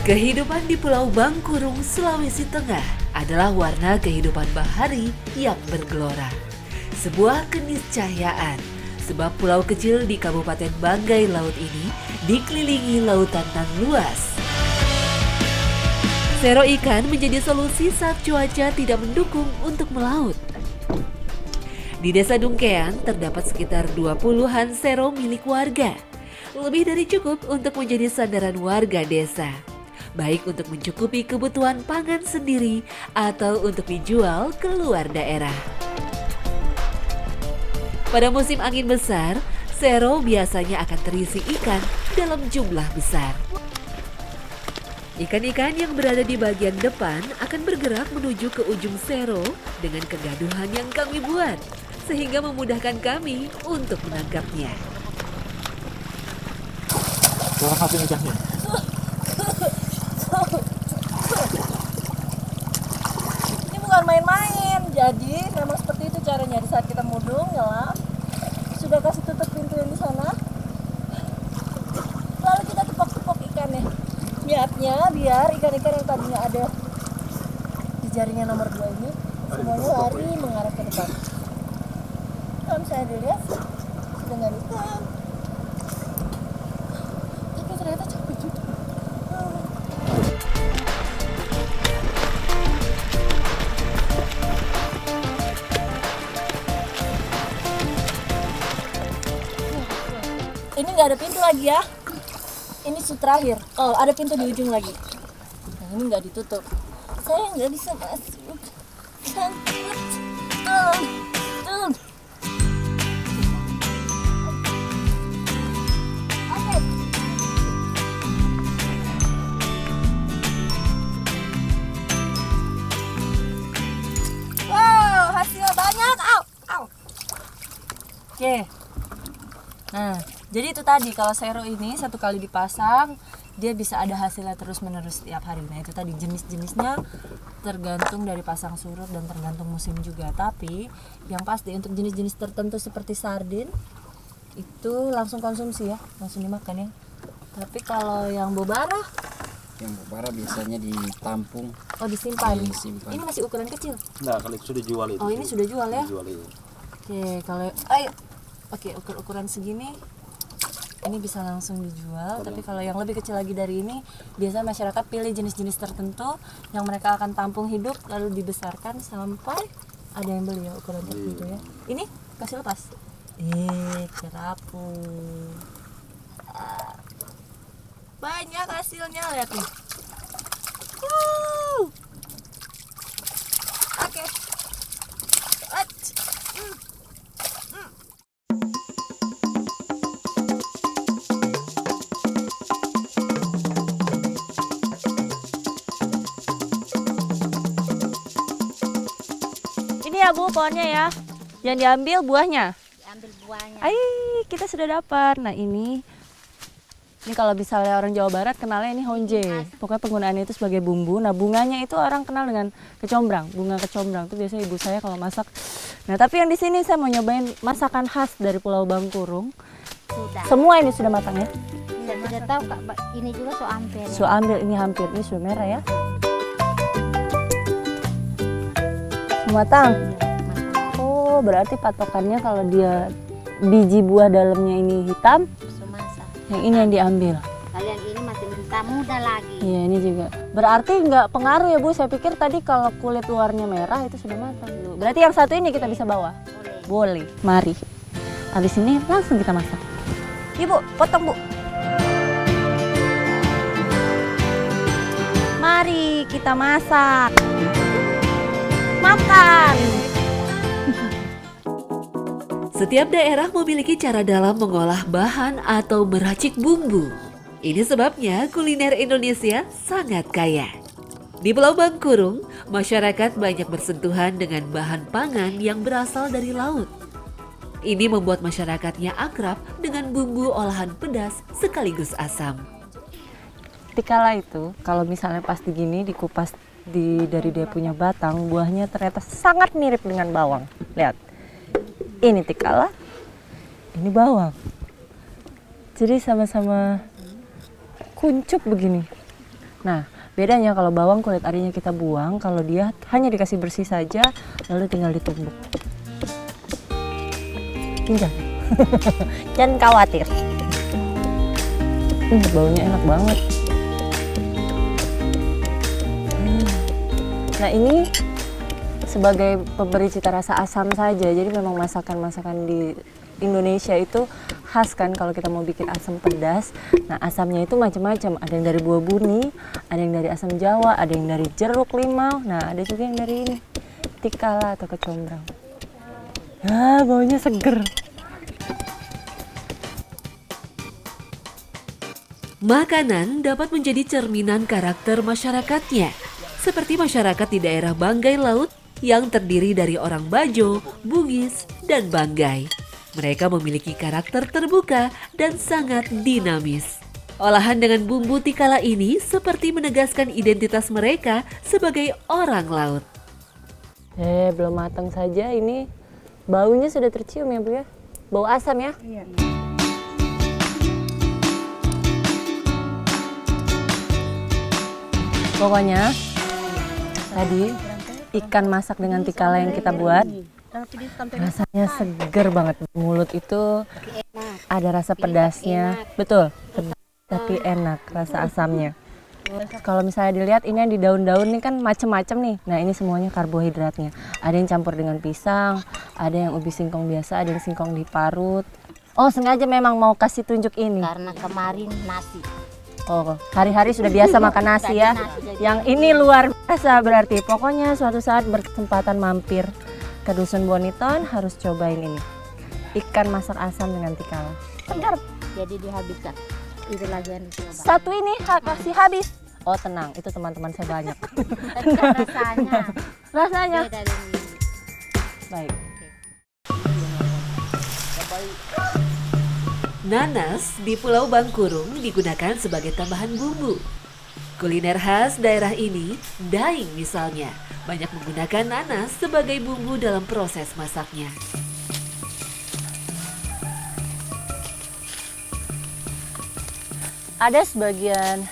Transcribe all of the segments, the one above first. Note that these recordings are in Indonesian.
Kehidupan di Pulau Bangkurung, Sulawesi Tengah adalah warna kehidupan bahari yang bergelora. Sebuah keniscayaan, sebab pulau kecil di Kabupaten Banggai Laut ini dikelilingi lautan nan luas. Sero ikan menjadi solusi saat cuaca tidak mendukung untuk melaut. Di Desa Dungkean terdapat sekitar 20-an sero milik warga. Lebih dari cukup untuk menjadi sandaran warga desa. Baik untuk mencukupi kebutuhan pangan sendiri atau untuk dijual ke luar daerah. Pada musim angin besar, sero biasanya akan terisi ikan dalam jumlah besar. Ikan-ikan yang berada di bagian depan akan bergerak menuju ke ujung sero dengan kegaduhan yang kami buat, sehingga memudahkan kami untuk menangkapnya. Kurang hati ikannya. Ini bukan main-main, jadi memang seperti itu caranya. Di saat kita mudung, nyelam, sudah kasih tutup pintu yang di sana, lalu kita tepok-tepok ikannya. Niatnya biar ikan-ikan yang tadinya ada di jaringan nomor 2 ini semuanya lari mengarah ke depan. Kalau misalnya dilihat sudah nggak ada ikan, tapi ternyata capek juga. Ini nggak ada pintu lagi ya. Ini terakhir. Oh, ada pintu di ujung lagi. Nah, ini nggak ditutup. Saya nggak bisa masuk. Oke. Wow, hasil banyak. Au, au. Oke. Nah, jadi itu tadi, kalau sero ini satu kali dipasang, dia bisa ada hasilnya terus-menerus setiap hari. Nah, itu tadi jenis-jenisnya tergantung dari pasang surut dan tergantung musim juga. Tapi yang pasti untuk jenis-jenis tertentu seperti sardin itu langsung konsumsi ya, langsung dimakan ya. Tapi kalau yang bobara biasanya ditampung. Oh, disimpan. Disimpan. Ini masih ukuran kecil. Nah, kalau itu sudah jual itu. Oh, ini sudah jual ya? Dijual itu. Oke, kalau ayo. Oke, ukuran segini ini bisa langsung dijual, tapi kalau yang lebih kecil lagi dari ini, biasanya masyarakat pilih jenis-jenis tertentu yang mereka akan tampung hidup lalu dibesarkan sampai ada yang beli ya ukuran tertentu ya. Ini kasih lepas. Cerapu. Banyak hasilnya, lihat nih. Oke. Ya Bu, pohonnya ya. Yang diambil buahnya. Diambil buahnya. Kita sudah dapat. Nah, ini kalau misalnya orang Jawa Barat kenalnya ini honje. Pokoknya penggunaannya itu sebagai bumbu. Nah, bunganya itu orang kenal dengan kecombrang. Bunga kecombrang itu biasanya ibu saya kalau masak. Nah, tapi yang di sini saya mau nyobain masakan khas dari Pulau Bangkurung. Sudah. Semua ini sudah matang ya. Sudah tahu Kak, ini juga so ampir. So ambil ini hampir, ini sudah merah ya. Matang. Oh, berarti patokannya kalau dia biji buah dalamnya ini hitam, So masak. yang ini yang diambil. Kalian ini masih mentah muda lagi. Iya, ini juga. Berarti nggak pengaruh ya Bu, saya pikir tadi kalau kulit luarnya merah itu sudah matang. Berarti yang satu ini kita bisa bawa? Boleh. Boleh, mari. Habis ini langsung kita masak. Ibu, potong Bu. Mari kita masak. Makan. Setiap daerah memiliki cara dalam mengolah bahan atau meracik bumbu. Ini sebabnya kuliner Indonesia sangat kaya. Di Pulau Bangkurung, masyarakat banyak bersentuhan dengan bahan pangan yang berasal dari laut. Ini membuat masyarakatnya akrab dengan bumbu olahan pedas sekaligus asam. Dikala itu, kalau misalnya pas digini dikupas dari dia punya batang, buahnya ternyata sangat mirip dengan bawang. Lihat, ini tikala, ini bawang. Jadi sama-sama kuncup begini. Nah, bedanya kalau bawang kulit arinya kita buang, kalau dia hanya dikasih bersih saja, lalu tinggal ditumbuk. Tinggal. Jangan khawatir. Baunya enak banget. Nah, ini sebagai pemberi cita rasa asam saja. Jadi memang masakan-masakan di Indonesia itu khas kan kalau kita mau bikin asam pedas. Nah, asamnya itu macam-macam. Ada yang dari buah buni, ada yang dari asam Jawa, ada yang dari jeruk limau. Nah, ada juga yang dari ini, tikala atau kecombrang. Ah, baunya seger. Makanan dapat menjadi cerminan karakter masyarakatnya, seperti masyarakat di daerah Banggai Laut yang terdiri dari orang Bajo, Bugis, dan Banggai. Mereka memiliki karakter terbuka dan sangat dinamis. Olahan dengan bumbu tikala ini seperti menegaskan identitas mereka sebagai orang laut. Belum matang saja ini. Baunya sudah tercium ya, Bu ya? Bau asam ya? Iya. Pokoknya tadi ikan masak dengan tikala yang kita buat rasanya seger banget. Mulut itu ada rasa pedasnya, betul, pedas, tapi enak rasa asamnya. Kalau misalnya dilihat ini yang di daun-daun ini kan macem-macem nih. Nah, ini semuanya karbohidratnya. Ada yang campur dengan pisang, ada yang ubi singkong biasa, ada yang singkong diparut. Oh, sengaja memang mau kasih tunjuk ini. Karena kemarin nasi. Oh, hari-hari sudah biasa makan nasi ya. Yang ini luar biasa berarti. Pokoknya suatu saat berkesempatan mampir ke Dusun Boniton harus cobain ini. Ikan masak asam dengan tikala. Segar. Jadi dihabiskan. Itu lagi yang dicoba. Satu ini kasih habis. Oh, tenang, itu teman-teman saya banyak. Tapi kan rasanya. Rasanya. Beda dari ini. Baik. Nanas di Pulau Bangkurung digunakan sebagai tambahan bumbu. Kuliner khas daerah ini, daing misalnya, banyak menggunakan nanas sebagai bumbu dalam proses masaknya. Ada sebagian,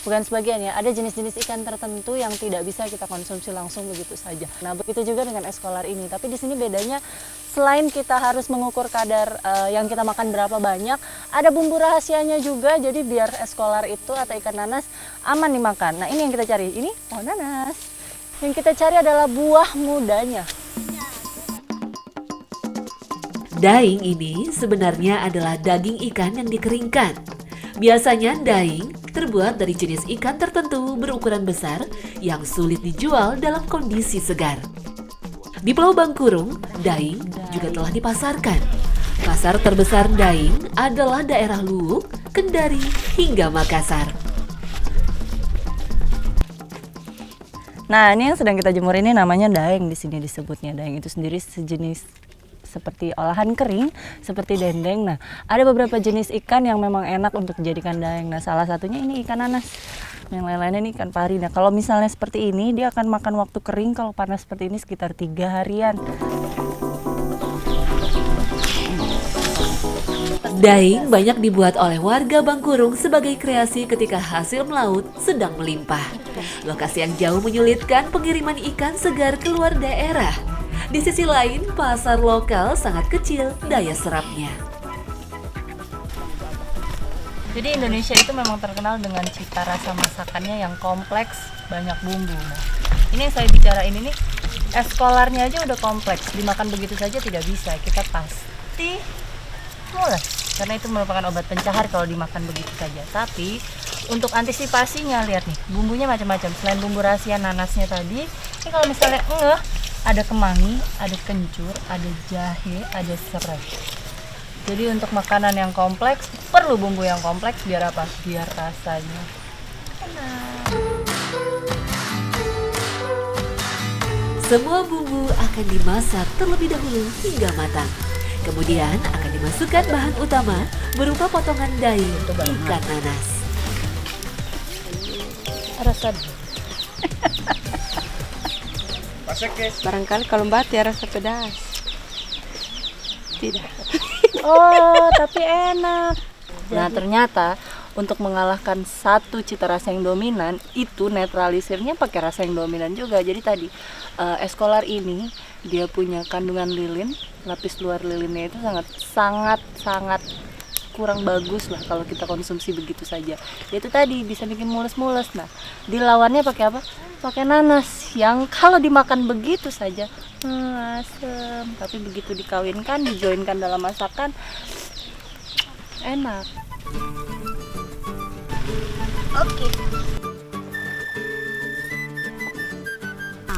bukan sebagian ya, ada jenis-jenis ikan tertentu yang tidak bisa kita konsumsi langsung begitu saja. Nah, begitu juga dengan es kolar ini. Tapi di sini bedanya, selain kita harus mengukur kadar yang kita makan berapa banyak, ada bumbu rahasianya juga. Jadi biar es kolar itu atau ikan nanas aman dimakan. Nah, ini yang kita cari. Ini pohon nanas. Yang kita cari adalah buah mudanya. Daing ini sebenarnya adalah daging ikan yang dikeringkan. Biasanya daing terbuat dari jenis ikan tertentu berukuran besar yang sulit dijual dalam kondisi segar. Di Pulau Bangkurung, daing juga telah dipasarkan. Pasar terbesar daing adalah daerah Luwuk, Kendari, hingga Makassar. Nah, ini yang sedang kita jemur ini namanya daeng, di sini disebutnya. Daeng itu sendiri sejenis seperti olahan kering, seperti dendeng. Nah, ada beberapa jenis ikan yang memang enak untuk dijadikan daeng. Nah, salah satunya ini ikan nanas. Yang lain-lainnya ini ikan pari. Nah, kalau misalnya seperti ini, dia akan makan waktu kering kalau panas seperti ini sekitar 3 harian. Daing banyak dibuat oleh warga Bangkurung sebagai kreasi ketika hasil melaut sedang melimpah. Lokasi yang jauh menyulitkan pengiriman ikan segar keluar daerah. Di sisi lain, pasar lokal sangat kecil daya serapnya. Jadi Indonesia itu memang terkenal dengan cita rasa masakannya yang kompleks, banyak bumbu. Nah, ini yang saya bicarain ini, es kolarnya aja udah kompleks, dimakan begitu saja tidak bisa, kita pasti mules. Karena itu merupakan obat pencahar kalau dimakan begitu saja. Tapi untuk antisipasinya, lihat nih, bumbunya macam-macam. Selain bumbu rahasia nanasnya tadi, ini kalau misalnya ada kemangi, ada kencur, ada jahe, ada serai. Jadi untuk makanan yang kompleks, perlu bumbu yang kompleks biar apa? Biar rasanya enak. Semua bumbu akan dimasak terlebih dahulu hingga matang. Kemudian akan dimasukkan bahan utama berupa potongan daing ikan nanas. Rasa Barangkali kalau Mbak ya rasa pedas. Tidak. oh, tapi enak. Nah, ternyata untuk mengalahkan satu cita rasa yang dominan, itu netralisirnya pakai rasa yang dominan juga. Jadi tadi es kolar ini dia punya kandungan lilin, lapis luar lilinnya itu sangat kurang bagus lah kalau kita konsumsi begitu saja. Itu tadi bisa bikin mules-mules. Nah, dilawannya pakai apa? Pakai nanas yang kalau dimakan begitu saja asem, tapi begitu dikawinkan, dijoinkan dalam masakan enak. Oke.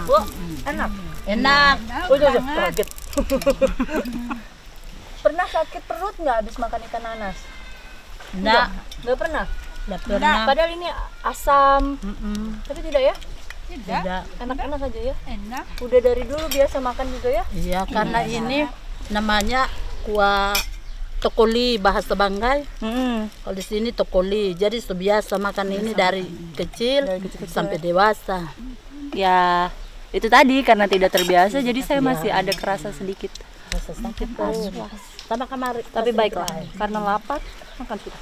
Wah, enak. Enak. Oh, kaget. Pernah sakit perut nggak habis makan ikan nanas? Enggak. Nggak pernah. Enggak pernah. Padahal ini asam, tapi tidak ya? Tidak. Enak-enak aja ya. Enak. Udah dari dulu biasa makan juga ya? Iya, karena ini namanya kuah tokoli bahasa Banggai. Kalau di sini tokoli. Jadi biasa makan ini dari kecil sampai dewasa. Ya, itu tadi karena tidak terbiasa jadi saya masih ada kerasa sedikit. Rasa sakit perut. Sama kemarin. Tapi baiklah, karena lapar makan sudah.